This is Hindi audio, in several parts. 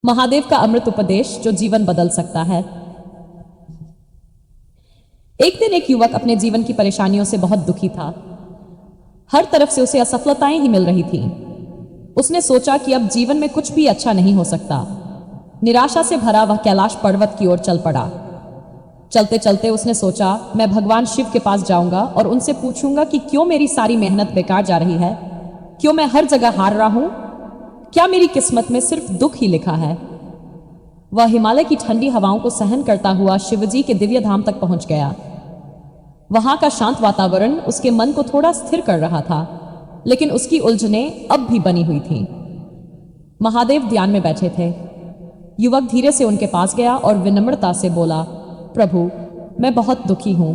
महादेव का अमृत उपदेश जो जीवन बदल सकता है। एक दिन एक युवक अपने जीवन की परेशानियों से बहुत दुखी था। हर तरफ से उसे असफलताएं ही मिल रही थीं। उसने सोचा कि अब जीवन में कुछ भी अच्छा नहीं हो सकता। निराशा से भरा वह कैलाश पर्वत की ओर चल पड़ा। चलते चलते उसने सोचा, मैं भगवान शिव के पास जाऊंगा और उनसे पूछूंगा कि क्यों मेरी सारी मेहनत बेकार जा रही है, क्यों मैं हर जगह हार रहा हूं, क्या मेरी किस्मत में सिर्फ दुख ही लिखा है। वह हिमालय की ठंडी हवाओं को सहन करता हुआ शिवजी के दिव्य धाम तक पहुंच गया। वहां का शांत वातावरण उसके मन को थोड़ा स्थिर कर रहा था, लेकिन उसकी उलझनें अब भी बनी हुई थीं। महादेव ध्यान में बैठे थे। युवक धीरे से उनके पास गया और विनम्रता से बोला, प्रभु, मैं बहुत दुखी हूं।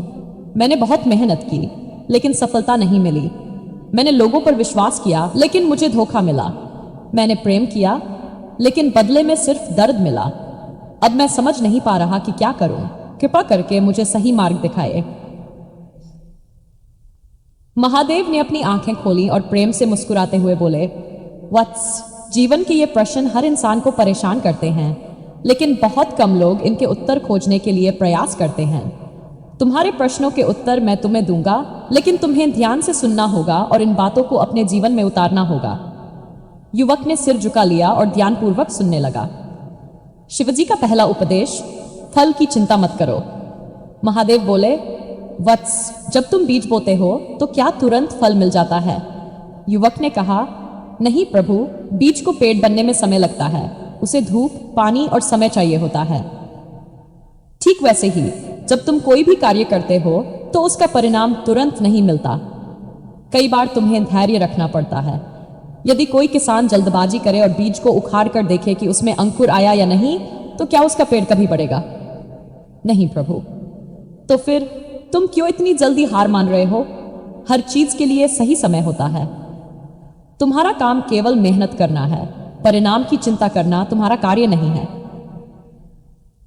मैंने बहुत मेहनत की, लेकिन सफलता नहीं मिली। मैंने लोगों पर विश्वास किया, लेकिन मुझे धोखा मिला। मैंने प्रेम किया, लेकिन बदले में सिर्फ दर्द मिला। अब मैं समझ नहीं पा रहा कि क्या करूं। कृपा करके मुझे सही मार्ग दिखाए। महादेव ने अपनी आंखें खोली और प्रेम से मुस्कुराते हुए बोले, वत्स, जीवन के ये प्रश्न हर इंसान को परेशान करते हैं, लेकिन बहुत कम लोग इनके उत्तर खोजने के लिए प्रयास करते हैं। तुम्हारे प्रश्नों के उत्तर मैं तुम्हें दूंगा, लेकिन तुम्हें ध्यान से सुनना होगा और इन बातों को अपने जीवन में उतारना होगा। युवक ने सिर झुका लिया और ध्यानपूर्वक सुनने लगा। शिवजी का पहला उपदेश, फल की चिंता मत करो। महादेव बोले, वत्स, जब तुम बीज बोते हो तो क्या तुरंत फल मिल जाता है? युवक ने कहा, नहीं प्रभु, बीज को पेड़ बनने में समय लगता है। उसे धूप, पानी और समय चाहिए होता है। ठीक वैसे ही जब तुम कोई भी कार्य करते हो तो उसका परिणाम तुरंत नहीं मिलता। कई बार तुम्हें धैर्य रखना पड़ता है। यदि कोई किसान जल्दबाजी करे और बीज को उखाड़ कर देखे कि उसमें अंकुर आया या नहीं, तो क्या उसका पेड़ कभी बढ़ेगा? नहीं प्रभु। तो फिर तुम क्यों इतनी जल्दी हार मान रहे हो? हर चीज के लिए सही समय होता है। तुम्हारा काम केवल मेहनत करना है। परिणाम की चिंता करना तुम्हारा कार्य नहीं है।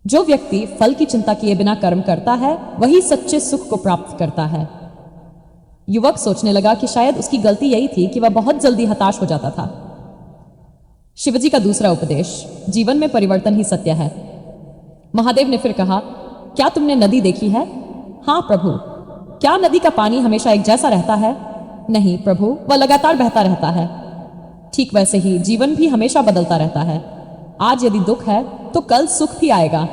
जो व्यक्ति फल की चिंता किए बिना कर्म करता है, वही सच्चे सुख को प्राप्त करता है। युवक सोचने लगा कि शायद उसकी गलती यही थी कि वह बहुत जल्दी हताश हो जाता था। शिवजी का दूसरा उपदेश, जीवन में परिवर्तन ही सत्य है। महादेव ने फिर कहा, क्या तुमने नदी देखी है? हाँ प्रभु। क्या नदी का पानी हमेशा एक जैसा रहता है? नहीं प्रभु, वह लगातार बहता रहता है। ठीक वैसे ही जीवन भी हमेशा बदलता रहता है। आज यदि दुख है तो कल सुख भी आएगा,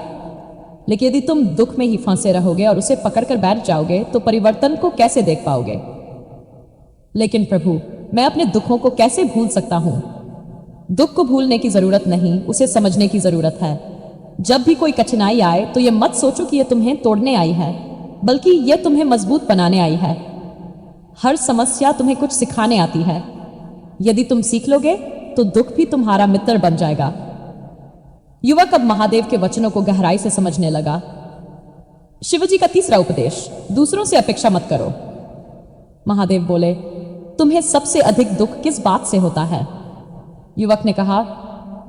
लेकिन यदि तुम दुख में ही फंसे रहोगे और उसे पकड़कर बैठ जाओगे तो परिवर्तन को कैसे देख पाओगे? लेकिन प्रभु, मैं अपने दुखों को कैसे भूल सकता हूं? दुख को भूलने की जरूरत नहीं, उसे समझने की जरूरत है। जब भी कोई कठिनाई आए तो यह मत सोचो कि यह तुम्हें तोड़ने आई है, बल्कि यह तुम्हें मजबूत बनाने आई है। हर समस्या तुम्हें कुछ सिखाने आती है। यदि तुम सीख लोगे तो दुख भी तुम्हारा मित्र बन जाएगा। युवक अब महादेव के वचनों को गहराई से समझने लगा। शिवजी का तीसरा उपदेश, दूसरों से अपेक्षा मत करो। महादेव बोले, तुम्हें सबसे अधिक दुख किस बात से होता है? युवक ने कहा,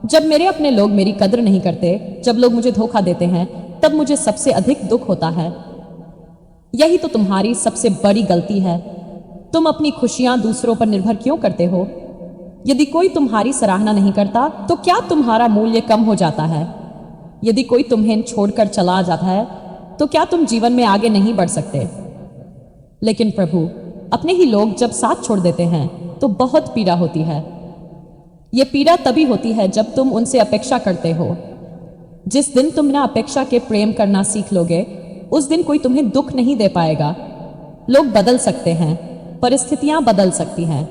जब मेरे अपने लोग मेरी कद्र नहीं करते, जब लोग मुझे धोखा देते हैं, तब मुझे सबसे अधिक दुख होता है। यही तो तुम्हारी सबसे बड़ी गलती है। तुम अपनी खुशियां दूसरों पर निर्भर क्यों करते हो? यदि कोई तुम्हारी सराहना नहीं करता तो क्या तुम्हारा मूल्य कम हो जाता है? यदि कोई तुम्हें छोड़कर चला जाता है तो क्या तुम जीवन में आगे नहीं बढ़ सकते? लेकिन प्रभु, अपने ही लोग जब साथ छोड़ देते हैं तो बहुत पीड़ा होती है। यह पीड़ा तभी होती है जब तुम उनसे अपेक्षा करते हो। जिस दिन तुम ना अपेक्षा के प्रेम करना सीख लोगे, उस दिन कोई तुम्हें दुख नहीं दे पाएगा। लोग बदल सकते हैं, परिस्थितियां बदल सकती हैं,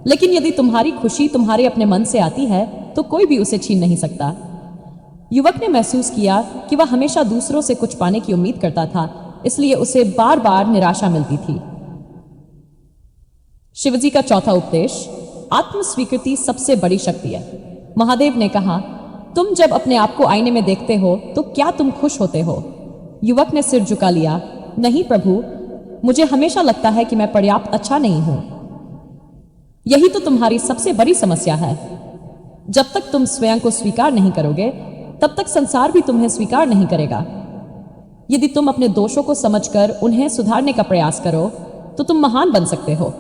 लेकिन यदि तुम्हारी खुशी तुम्हारे अपने मन से आती है तो कोई भी उसे छीन नहीं सकता। युवक ने महसूस किया कि वह हमेशा दूसरों से कुछ पाने की उम्मीद करता था, इसलिए उसे बार बार निराशा मिलती थी। शिवजी का चौथा उपदेश, आत्म स्वीकृति सबसे बड़ी शक्ति है। महादेव ने कहा, तुम जब अपने आप को आईने में देखते हो तो क्या तुम खुश होते हो? युवक ने सिर झुका लिया, नहीं प्रभु, मुझे हमेशा लगता है कि मैं पर्याप्त अच्छा नहीं हूं। यही तो तुम्हारी सबसे बड़ी समस्या है। जब तक तुम स्वयं को स्वीकार नहीं करोगे, तब तक संसार भी तुम्हें स्वीकार नहीं करेगा। यदि तुम अपने दोषों को समझकर उन्हें सुधारने का प्रयास करो तो तुम महान बन सकते हो,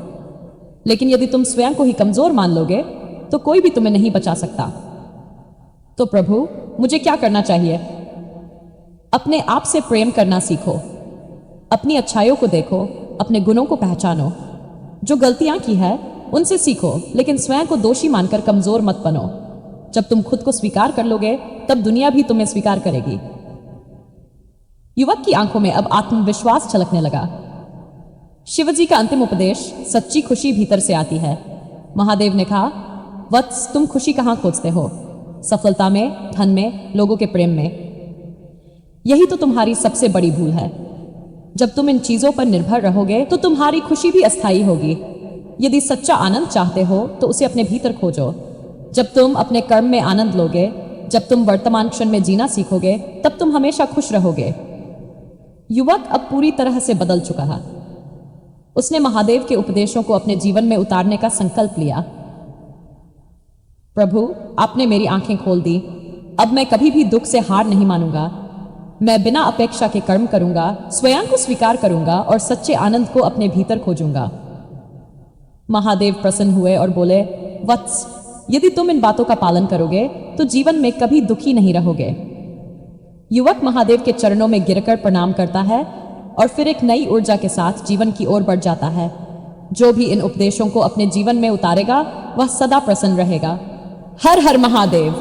लेकिन यदि तुम स्वयं को ही कमजोर मान लोगे तो कोई भी तुम्हें नहीं बचा सकता। तो प्रभु, मुझे क्या करना चाहिए? अपने आप से प्रेम करना सीखो। अपनी अच्छाइयों को देखो, अपने गुणों को पहचानो। जो गलतियां की है उनसे सीखो, लेकिन स्वयं को दोषी मानकर कमजोर मत बनो। जब तुम खुद को स्वीकार कर लोगे तब दुनिया भी तुम्हें स्वीकार करेगी। युवक की आंखों में अब आत्मविश्वास छलकने लगा। शिवजी का अंतिम उपदेश, सच्ची खुशी भीतर से आती है। महादेव ने कहा, वत्स, तुम खुशी कहां खोजते हो? सफलता में, धन में, लोगों के प्रेम में? यही तो तुम्हारी सबसे बड़ी भूल है। जब तुम इन चीजों पर निर्भर रहोगे तो तुम्हारी खुशी भी अस्थायी होगी। यदि सच्चा आनंद चाहते हो तो उसे अपने भीतर खोजो। जब तुम अपने कर्म में आनंद लोगे, जब तुम वर्तमान क्षण में जीना सीखोगे, तब तुम हमेशा खुश रहोगे। युवक अब पूरी तरह से बदल चुका है। उसने महादेव के उपदेशों को अपने जीवन में उतारने का संकल्प लिया। प्रभु, आपने मेरी आंखें खोल दी। अब मैं कभी भी दुख से हार नहीं मानूंगा। मैं बिना अपेक्षा के कर्म करूंगा, स्वयं को स्वीकार करूंगा और सच्चे आनंद को अपने भीतर खोजूंगा। महादेव प्रसन्न हुए और बोले, वत्स, यदि तुम इन बातों का पालन करोगे तो जीवन में कभी दुखी नहीं रहोगे। युवक महादेव के चरणों में गिरकर प्रणाम करता है और फिर एक नई ऊर्जा के साथ जीवन की ओर बढ़ जाता है। जो भी इन उपदेशों को अपने जीवन में उतारेगा वह सदा प्रसन्न रहेगा। हर हर महादेव।